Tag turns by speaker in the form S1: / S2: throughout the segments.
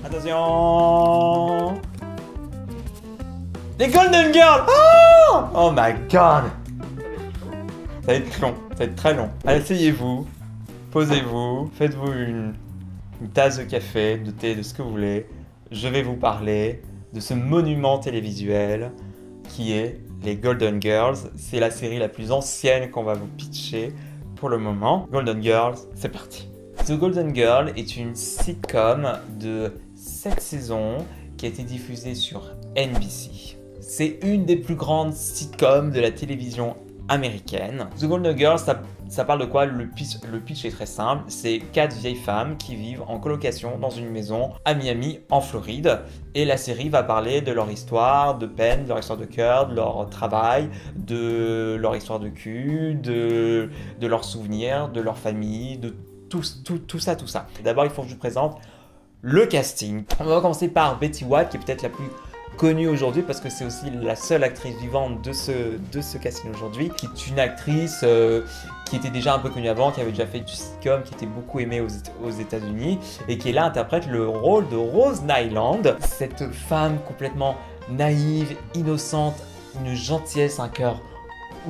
S1: Attention! Les Golden Girls! Oh, oh my god! Ça va être long, ça va être très long. Asseyez-vous, posez-vous, faites-vous une tasse de café, de thé, de ce que vous voulez. Je vais vous parler de ce monument télévisuel qui est les Golden Girls. C'est la série la plus ancienne qu'on va vous pitcher pour le moment. Golden Girls, c'est parti. The Golden Girl est une sitcom de 7 saisons qui a été diffusée sur NBC. C'est une des plus grandes sitcoms de la télévision américaine. The Golden Girls, ça parle de quoi? Le pitch est très simple. C'est 4 vieilles femmes qui vivent en colocation dans une maison à Miami, en Floride. Et la série va parler de leur histoire de peine, de leur histoire de cœur, de leur travail, de leur histoire de cul, de leurs souvenirs, de leur famille, de tout ça. D'abord, il faut que je vous présente le casting. On va commencer par Betty White, qui est peut-être la plus connue aujourd'hui parce que c'est aussi la seule actrice vivante de ce casting aujourd'hui, qui est une actrice qui était déjà un peu connue avant, qui avait déjà fait du sitcom, qui était beaucoup aimée aux États-Unis et qui là interprète le rôle de Rose Nyland, cette femme complètement naïve, innocente, une gentillesse, un cœur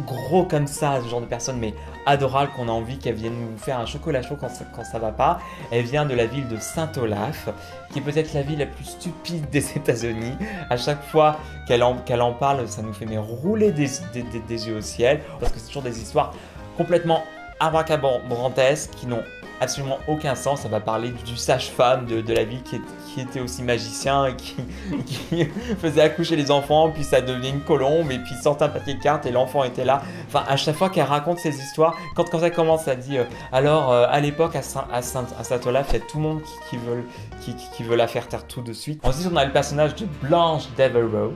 S1: gros comme ça, ce genre de personne mais adorable qu'on a envie qu'elle vienne nous faire un chocolat chaud quand ça va pas. Elle vient de la ville de Saint-Olaf, qui est peut-être la ville la plus stupide des États-Unis. À chaque fois qu'elle en parle, ça nous fait rouler des yeux au ciel, parce que c'est toujours des histoires complètement abracadabrantesques qui n'ont absolument aucun sens. Ça va parler du sage-femme de la ville qui était aussi magicien et qui faisait accoucher les enfants, puis ça devenait une colombe et puis sortait un papier de carte et l'enfant était là. Enfin, à chaque fois qu'elle raconte ces histoires, quand elle commence, elle dit alors à l'époque à Saint-Olaf, il y a tout le monde qui veut la faire taire tout de suite. Ensuite, on a le personnage de Blanche Devereaux,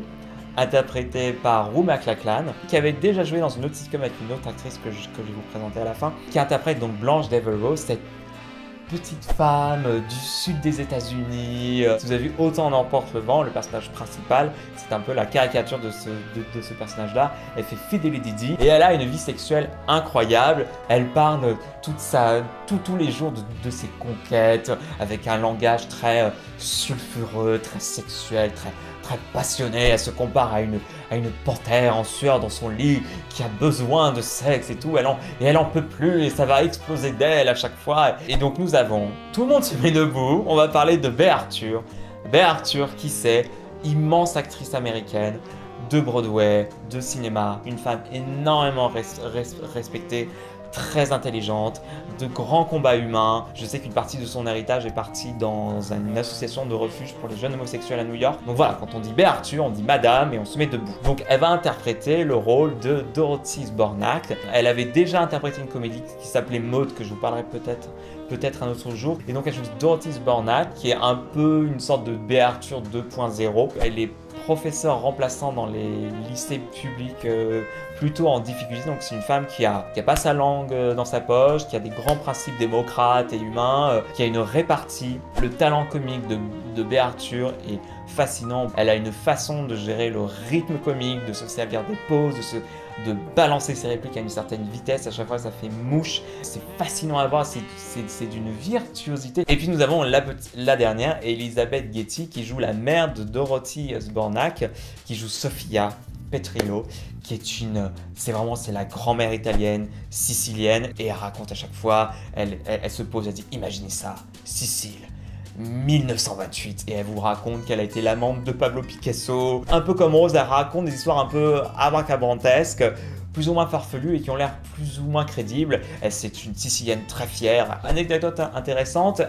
S1: interprétée par Rue McLachlan, qui avait déjà joué dans une autre sitcom avec une autre actrice que je vais vous présenter à la fin, qui interprète donc Blanche Devereaux, cette petite femme du sud des États-Unis. Si vous avez vu Autant en emporte le vent, le personnage principal, c'est un peu la caricature de ce personnage-là. Elle fait fidèle Didi et elle a une vie sexuelle incroyable. Elle parle tous les jours de ses conquêtes avec un langage très sulfureux, très sexuel, très passionnée. Elle se compare à une panthère en sueur dans son lit qui a besoin de sexe et tout. Elle en peut plus et ça va exploser d'elle à chaque fois. Et donc nous avons, tout le monde se met debout, on va parler de Bea Arthur. Bea Arthur, qui c'est? Immense actrice américaine de Broadway, de cinéma, une femme énormément respectée, très intelligente, de grands combats humains. Je sais qu'une partie de son héritage est partie dans une association de refuge pour les jeunes homosexuels à New York. Donc voilà, quand on dit Bea Arthur, on dit madame et on se met debout. Donc elle va interpréter le rôle de Dorothy Zbornak. Elle avait déjà interprété une comédie qui s'appelait Maud, que je vous parlerai peut-être un autre jour. Et donc elle joue Dorothy Zbornak, qui est un peu une sorte de Bea Arthur 2.0. Elle est professeur remplaçant dans les lycées publics plutôt en difficulté. Donc c'est une femme qui a pas sa langue dans sa poche, qui a des grands principes démocrates et humains, qui a une répartie. Le talent comique de Bea Arthur est fascinant. Elle a une façon de gérer le rythme comique, de se servir des pauses, de balancer ses répliques à une certaine vitesse. À chaque fois, ça fait mouche. C'est fascinant à voir. C'est d'une virtuosité. Et puis, nous avons la dernière, Elizabeth Getty, qui joue la mère de Dorothy Zbornak, qui joue Sofia Petrillo, qui est c'est la grand-mère italienne, sicilienne. Et elle raconte à chaque fois, elle se pose, elle dit, imaginez ça, Sicile. 1928 et elle vous raconte qu'elle a été l'amante de Pablo Picasso. Un peu comme Rose, elle raconte des histoires un peu abracadabrantesques, plus ou moins farfelues et qui ont l'air plus ou moins crédibles. C'est une Sicilienne très fière. Anecdote intéressante,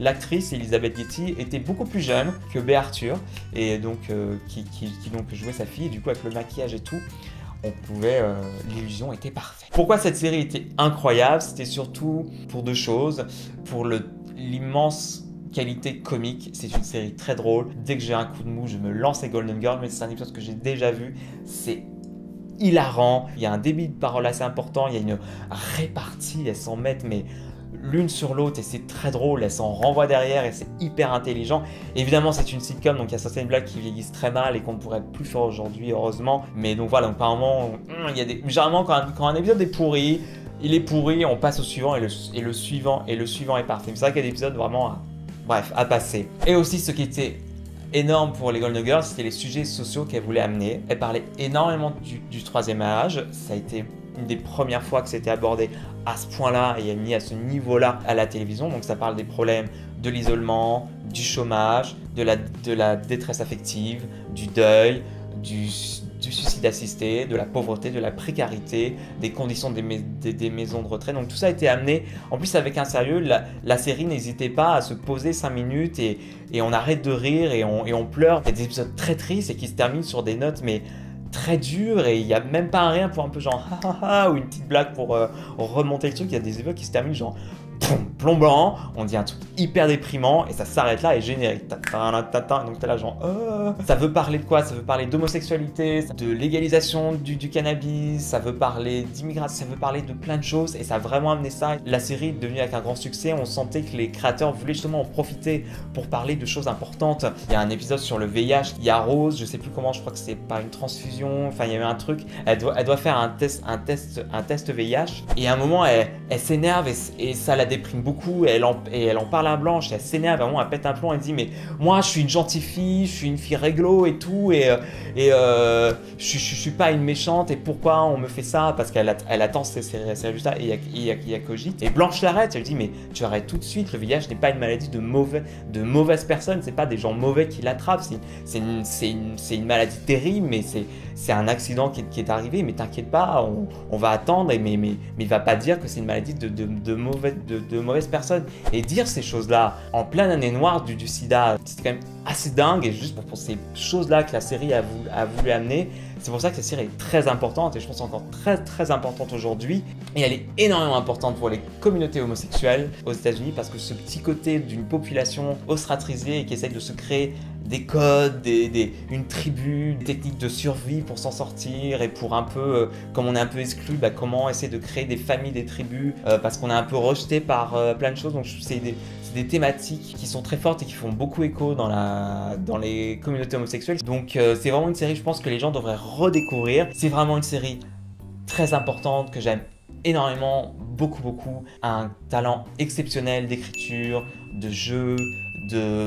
S1: l'actrice Elizabeth Getty était beaucoup plus jeune que Bea Arthur et donc qui donc jouait sa fille. Et du coup, avec le maquillage et tout, on pouvait, l'illusion était parfaite. Pourquoi cette série était incroyable? C'était surtout pour deux choses. Pour l'immense qualité comique, c'est une série très drôle. Dès que j'ai un coup de mou, je me lance les Golden Girls, mais c'est un épisode que j'ai déjà vu. C'est hilarant, il y a un débit de parole assez important, il y a une répartie, elles s'en mettent mais l'une sur l'autre et c'est très drôle, elles s'en renvoient derrière et c'est hyper intelligent. Évidemment, c'est une sitcom, donc il y a certaines blagues qui vieillissent très mal et qu'on ne pourrait plus faire aujourd'hui, heureusement. Mais donc voilà, donc par moment, généralement quand un épisode est pourri, il est pourri, on passe au suivant et le suivant est parfait. C'est vrai qu'il y a des épisodes vraiment bref, à passer. Et aussi ce qui était énorme pour les Golden Girls, c'était les sujets sociaux qu'elle voulait amener. Elle parlait énormément du troisième âge, ça a été une des premières fois que c'était abordé à ce point-là et mis à ce niveau-là à la télévision. Donc ça parle des problèmes de l'isolement, du chômage, de la détresse affective, du deuil, du suicide assisté, de la pauvreté, de la précarité, des conditions des maisons de retraite. Donc tout ça a été amené, en plus avec un sérieux. La série n'hésitait pas à se poser 5 minutes et on arrête de rire et on pleure. Il y a des épisodes très tristes et qui se terminent sur des notes mais très dures, et il n'y a même pas un rien pour un peu genre ou une petite blague pour remonter le truc. Il y a des épisodes qui se terminent genre plomb blanc, on dit un truc hyper déprimant et ça s'arrête là et générique. Donc t'es là genre ça veut parler de quoi? Ça veut parler d'homosexualité, de légalisation du cannabis, ça veut parler d'immigration, ça veut parler de plein de choses, et ça a vraiment amené ça. La série est devenue avec un grand succès, on sentait que les créateurs voulaient justement en profiter pour parler de choses importantes. Il y a un épisode sur le VIH, il y a Rose, je sais plus comment, je crois que c'est pas une transfusion, enfin il y avait un truc, elle doit faire un test VIH, et à un moment elle s'énerve et ça la déprime beaucoup, et elle en parle à Blanche, et elle s'énerve, vraiment elle pète un plomb, elle dit mais moi je suis une gentille fille, je suis une fille réglo et tout, et je suis pas une méchante, et pourquoi on me fait ça? Parce qu'elle attend ses résultats, et il y a Cogite, et Blanche l'arrête, elle lui dit mais tu arrêtes tout de suite, le VIH n'est pas une maladie de mauvaises personnes, c'est pas des gens mauvais qui l'attrapent, c'est une maladie terrible, mais c'est un accident qui est arrivé, mais t'inquiète pas, on va attendre, mais il va pas dire que c'est une maladie de mauvaises personnes. Et dire ces choses-là en pleine année noire du sida, c'était quand même assez dingue, et juste pour ces choses-là que la série a voulu amener. C'est pour ça que cette série est très importante, et je pense encore très très importante aujourd'hui, et elle est énormément importante pour les communautés homosexuelles aux États-Unis, parce que ce petit côté d'une population ostratrisée et qui essaye de se créer des codes, une tribu, des techniques de survie pour s'en sortir, et pour un peu, comme on est un peu exclu, comment essayer de créer des familles, des tribus, parce qu'on est un peu rejeté par plein de choses. Donc c'est des thématiques qui sont très fortes et qui font beaucoup écho dans les communautés homosexuelles. Donc c'est vraiment une série, je pense, que les gens devraient redécouvrir. C'est vraiment une série très importante que j'aime énormément, beaucoup, un talent exceptionnel d'écriture, de jeu,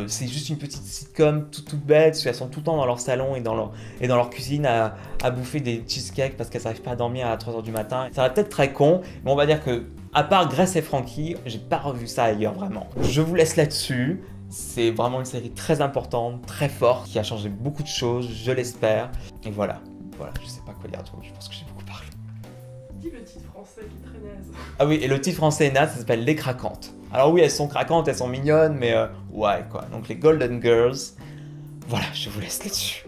S1: c'est juste une petite sitcom toute bête, parce qu'elles sont tout le temps dans leur salon et dans leur cuisine à bouffer des cheesecakes parce qu'elles n'arrivent pas à dormir à 3h du matin. Ça va peut-être très con, mais on va dire que à part Grace et Frankie, j'ai pas revu ça ailleurs vraiment. Je vous laisse là-dessus. C'est vraiment une série très importante, très forte, qui a changé beaucoup de choses, je l'espère. Et voilà, je sais pas quoi dire d'autre, je pense que j'ai beaucoup parlé.
S2: Dis le titre français qui est très naze.
S1: Ah oui, et le titre français est naze, ça s'appelle Les Craquantes. Alors oui, elles sont craquantes, elles sont mignonnes, mais ouais quoi. Donc les Golden Girls, voilà, je vous laisse là-dessus.